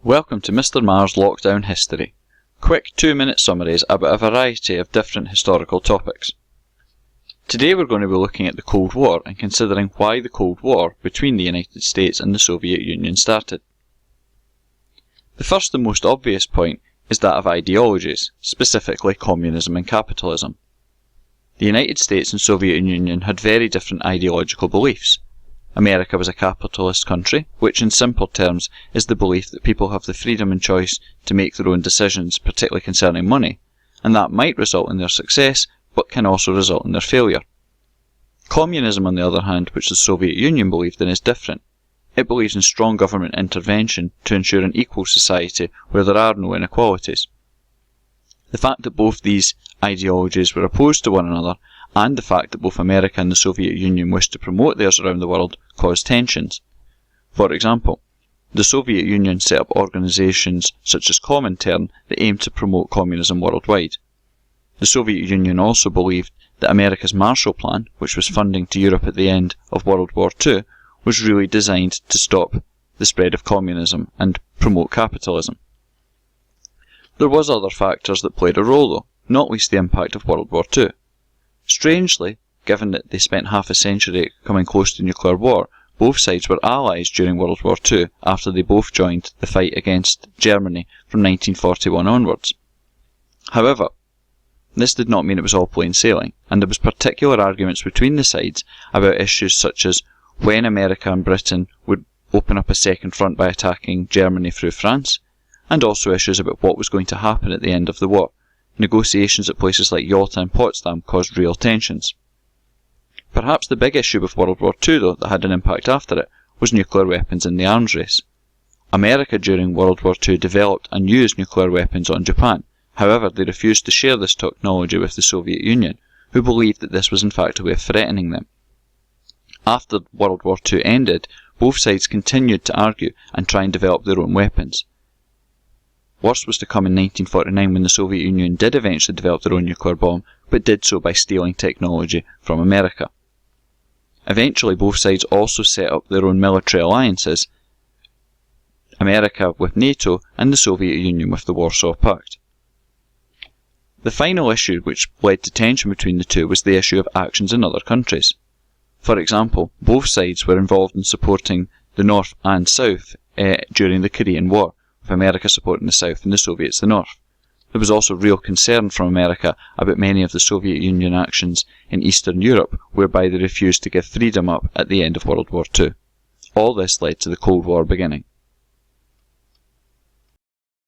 Welcome to Mr. Mars Lockdown History. Quick 2-minute summaries about a variety of different historical topics. Today we're going to be looking at the Cold War and considering why the Cold War between the United States and the Soviet Union started. The first and most obvious point is that of ideologies, specifically communism and capitalism. The United States and Soviet Union had very different ideological beliefs. America was a capitalist country, which in simple terms is the belief that people have the freedom and choice to make their own decisions, particularly concerning money, and that might result in their success, but can also result in their failure. Communism, on the other hand, which the Soviet Union believed in, is different. It believes in strong government intervention to ensure an equal society where there are no inequalities. The fact that both these ideologies were opposed to one another, and the fact that both America and the Soviet Union wished to promote theirs around the world, caused tensions. For example, the Soviet Union set up organisations such as Comintern that aimed to promote communism worldwide. The Soviet Union also believed that America's Marshall Plan, which was funding to Europe at the end of World War II, was really designed to stop the spread of communism and promote capitalism. There was other factors that played a role though, not least the impact of World War II. Strangely, given that they spent half a century coming close to nuclear war, both sides were allies during World War II after they both joined the fight against Germany from 1941 onwards. However, this did not mean it was all plain sailing, and there was particular arguments between the sides about issues such as when America and Britain would open up a second front by attacking Germany through France, and also issues about what was going to happen at the end of the war. Negotiations at places like Yalta and Potsdam caused real tensions. Perhaps the big issue with World War II, though, that had an impact after it, was nuclear weapons in the arms race. America during World War II developed and used nuclear weapons on Japan. However, they refused to share this technology with the Soviet Union, who believed that this was in fact a way of threatening them. After World War II ended, both sides continued to argue and try and develop their own weapons. Worse was to come in 1949 when the Soviet Union did eventually develop their own nuclear bomb, but did so by stealing technology from America. Eventually both sides also set up their own military alliances, America with NATO and the Soviet Union with the Warsaw Pact. The final issue which led to tension between the two was the issue of actions in other countries. For example, both sides were involved in supporting the North and South during the Korean War, with America supporting the South and the Soviets the North. There was also real concern from America about many of the Soviet Union actions in Eastern Europe, whereby they refused to give freedom up at the end of World War II. All this led to the Cold War beginning.